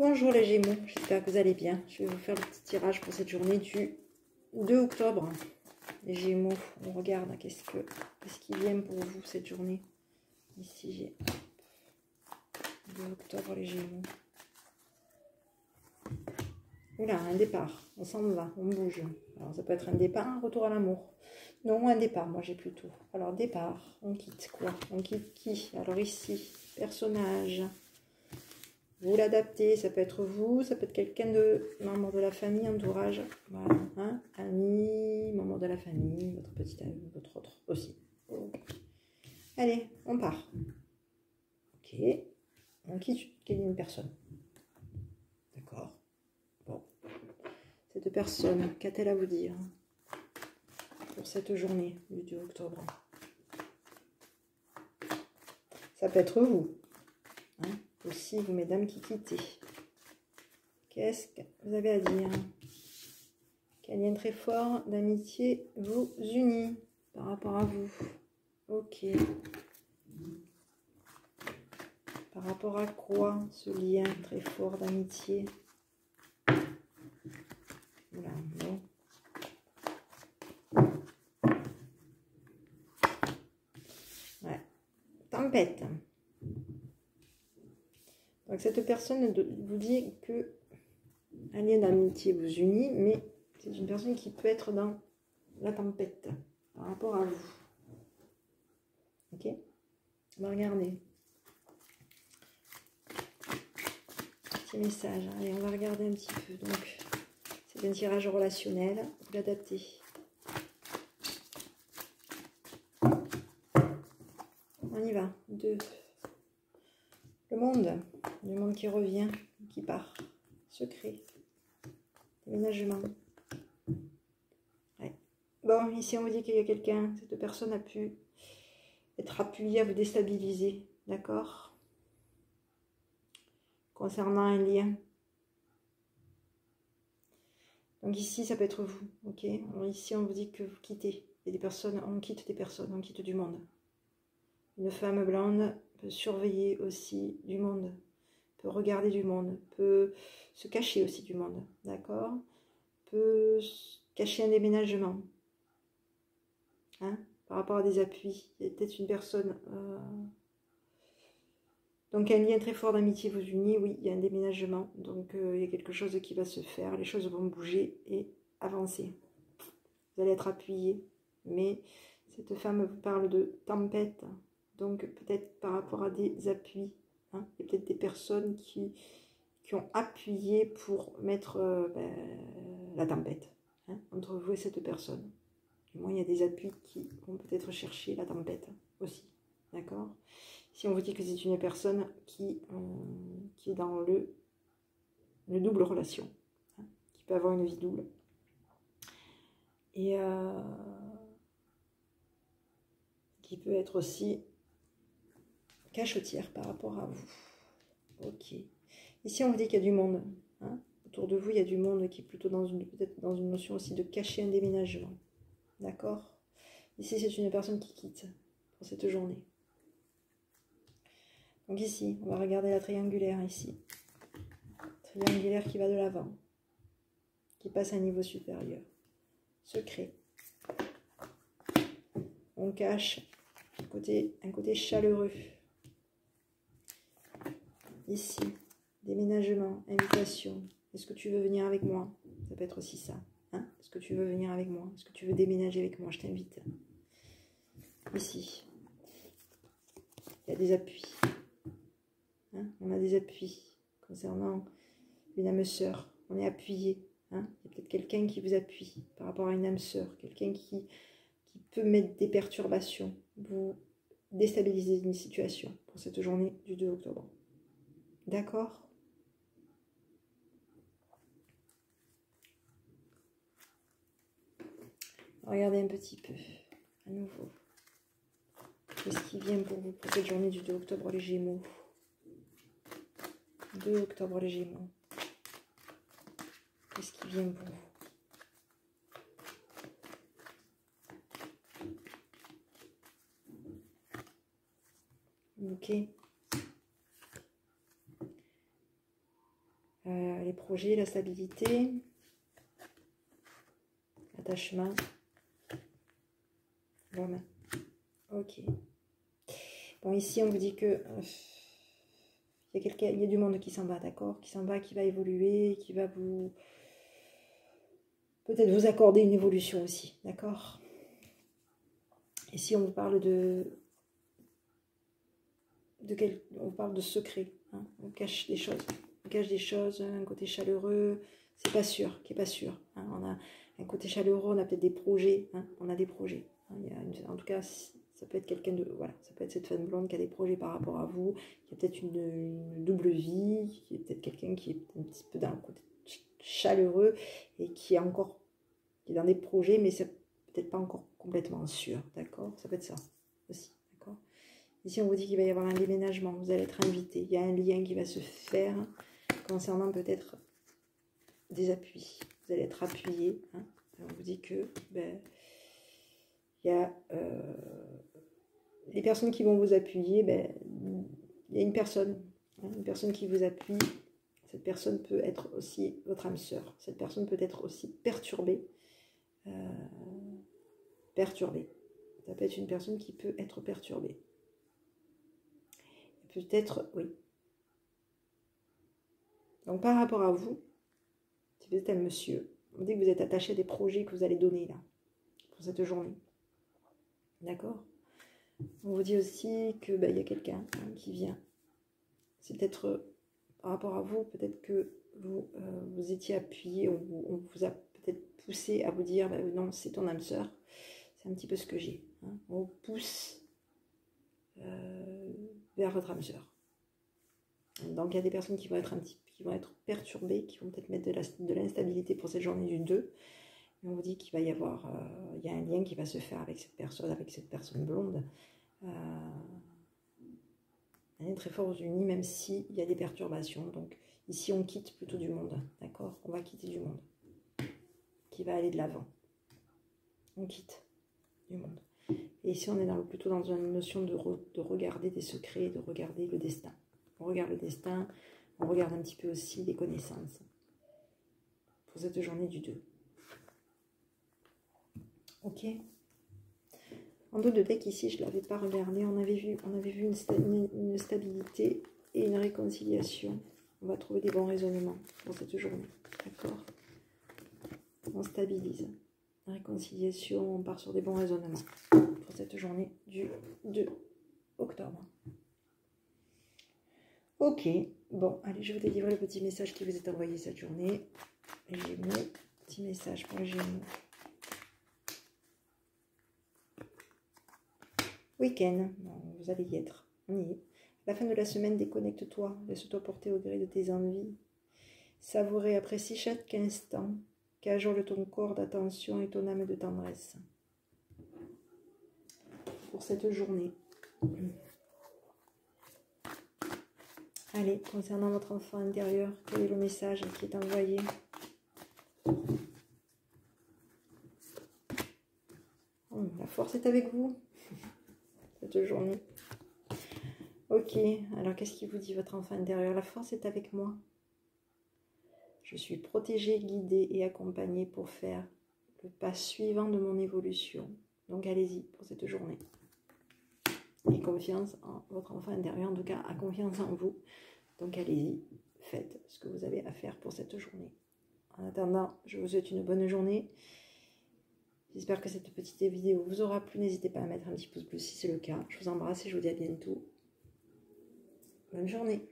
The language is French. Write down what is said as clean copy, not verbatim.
Bonjour les Gémeaux, j'espère que vous allez bien. Je vais vous faire le petit tirage pour cette journée du 2 octobre. Les Gémeaux, on regarde qu'est-ce qui vient pour vous cette journée. Ici j'ai 2 octobre les Gémeaux. Oula, un départ, on s'en va, on bouge. Alors ça peut être un départ, un retour à l'amour. Non, un départ, moi j'ai plutôt. Alors départ, on quitte quoi? On quitte qui? Alors ici, personnage. Vous l'adaptez, ça peut être vous, ça peut être quelqu'un de membre de la famille, entourage, voilà, hein, ami, membre de la famille, votre petit ami, votre autre aussi. Okay. Allez, on part. Ok, on quitte une personne. D'accord. Bon. Cette personne, qu'a-t-elle à vous dire pour cette journée du 2 octobre? Ça peut être vous, hein, aussi, vous mesdames qui quittez. Qu'est-ce que vous avez à dire? Quel lien très fort d'amitié vous unit par rapport à vous? Ok. Par rapport à quoi ce lien très fort d'amitié? Voilà, bon. Ouais. Tempête. Donc cette personne vous dit que un lien d'amitié vous unit, mais c'est une personne qui peut être dans la tempête par rapport à vous. Ok? On va regarder. Petit message. Allez, on va regarder un petit peu. Donc, c'est un tirage relationnel. Vous l'adaptez. On y va. 2. Le monde qui revient, qui part. Secret. Déménagement. Ouais. Bon, ici on vous dit qu'il y a quelqu'un, cette personne a pu être appuyée à vous déstabiliser, d'accord? Concernant un lien. Donc ici, ça peut être vous, ok? Alors ici, on vous dit que vous quittez. Il y a des personnes, on quitte des personnes, on quitte du monde. Une femme blonde peut surveiller aussi du monde, peut regarder du monde, peut se cacher aussi du monde, d'accord? Peut cacher un déménagement, hein? Par rapport à des appuis. Il y a peut-être une personne... Donc un lien très fort d'amitié vous unit, oui, il y a un déménagement. Donc il y a quelque chose qui va se faire, les choses vont bouger et avancer. Vous allez être appuyé, mais cette femme vous parle de tempête. Donc peut-être par rapport à des appuis. Hein, il y a peut-être des personnes qui ont appuyé pour mettre la tempête, hein, entre vous et cette personne. Du moins, il y a des appuis qui vont peut-être chercher la tempête aussi. D'accord? Si on vous dit que c'est une personne qui est dans le double relation, hein, qui peut avoir une vie double. Et qui peut être aussi cachotière par rapport à vous. Ok. Ici, on vous dit qu'il y a du monde. Hein. Autour de vous, il y a du monde qui est plutôt peut-être dans une notion aussi de cacher un déménagement. D'accord? Ici, c'est une personne qui quitte pour cette journée. Donc ici, on va regarder la triangulaire ici. Triangulaire qui va de l'avant, qui passe à un niveau supérieur. Secret. On cache un côté chaleureux. Ici, déménagement, invitation. Est-ce que tu veux venir avec moi? Ça peut être aussi ça. Hein? Est-ce que tu veux venir avec moi? Est-ce que tu veux déménager avec moi? Je t'invite. Ici, il y a des appuis. Hein? On a des appuis concernant une âme sœur. On est appuyé. Hein? Il y a peut-être quelqu'un qui vous appuie par rapport à une âme sœur. Quelqu'un qui peut mettre des perturbations, vous déstabiliser une situation pour cette journée du 2 octobre. D'accord? Regardez un petit peu, à nouveau. Qu'est-ce qui vient pour vous pour cette journée du 2 octobre, les Gémeaux? 2 octobre, les Gémeaux. Qu'est-ce qui vient pour vous? Ok. Les projets, la stabilité, attachement, l'homme. Ok. Bon, ici, on vous dit que il y a du monde qui s'en va, d'accord? Qui s'en va, qui va évoluer, qui va vous... peut-être vous accorder une évolution aussi, d'accord? Ici, on vous parle on parle de secret, hein? On cache des choses. On cache des choses, un côté chaleureux, c'est pas sûr, qui est pas sûr. Hein? On a un côté chaleureux, on a peut-être des projets, hein? On a des projets. Hein? En tout cas, ça peut être quelqu'un de... Voilà, ça peut être cette femme blonde qui a des projets par rapport à vous, qui a peut-être une double vie, qui est peut-être quelqu'un qui est un petit peu dans le côté chaleureux et qui est encore... qui est dans des projets, mais c'est peut-être pas encore complètement sûr, d'accord? Ça peut être ça aussi, d'accord? Ici, on vous dit qu'il va y avoir un déménagement, vous allez être invité, il y a un lien qui va se faire concernant peut-être des appuis. Vous allez être appuyé, hein? On vous dit que ben, il y a les personnes qui vont vous appuyer, ben, il y a une personne qui vous appuie. Cette personne peut être aussi votre âme sœur. Cette personne peut être aussi perturbée. Perturbée. Ça peut être une personne qui peut être perturbée. Peut-être, oui. Donc, par rapport à vous, si vous êtes un monsieur, on dit que vous êtes attaché à des projets que vous allez donner là, pour cette journée. D'accord? On vous dit aussi que ben, y a quelqu'un qui vient. C'est peut-être, par rapport à vous, peut-être que vous étiez appuyé, on vous a peut-être poussé à vous dire, ben, non, c'est ton âme sœur. C'est un petit peu ce que j'ai. Hein. On vous pousse vers votre âme sœur. Donc il y a des personnes qui vont être perturbées, qui vont peut-être mettre de l'instabilité pour cette journée du 2. Et on vous dit qu'il va y avoir il y a un lien qui va se faire avec cette personne blonde. Elle est très fort unie, même s'il y a des perturbations. Donc ici on quitte plutôt du monde, d'accord? On va quitter du monde qui va aller de l'avant. On quitte du monde. Et ici on est plutôt dans une notion de regarder des secrets, de regarder le destin. On regarde le destin, on regarde un petit peu aussi les connaissances pour cette journée du 2. Ok. En dos de deck ici, je ne l'avais pas regardé, on avait vu une stabilité et une réconciliation. On va trouver des bons raisonnements pour cette journée, d'accord? On stabilise. Réconciliation, on part sur des bons raisonnements pour cette journée du 2 octobre. Ok, bon, allez, je vais vous délivrer le petit message qui vous est envoyé cette journée. Les Gémeaux, petit message pour les Gémeaux. Week-end, bon, vous allez y être, on y est. La fin de la semaine, déconnecte-toi, laisse-toi porter au gré de tes envies. Savoure et apprécie chaque instant, cajole ton corps d'attention et ton âme de tendresse. Pour cette journée. Allez, concernant votre enfant intérieur, quel est le message qui est envoyé? Oh, la force est avec vous cette journée. Ok, alors qu'est-ce qu'il vous dit votre enfant intérieur? La force est avec moi. Je suis protégée, guidée et accompagnée pour faire le pas suivant de mon évolution. Donc allez-y pour cette journée. Et confiance en votre enfant intérieur, en tout cas, a confiance en vous. Donc allez-y, faites ce que vous avez à faire pour cette journée. En attendant, je vous souhaite une bonne journée. J'espère que cette petite vidéo vous aura plu. N'hésitez pas à mettre un petit pouce bleu si c'est le cas. Je vous embrasse et je vous dis à bientôt. Bonne journée.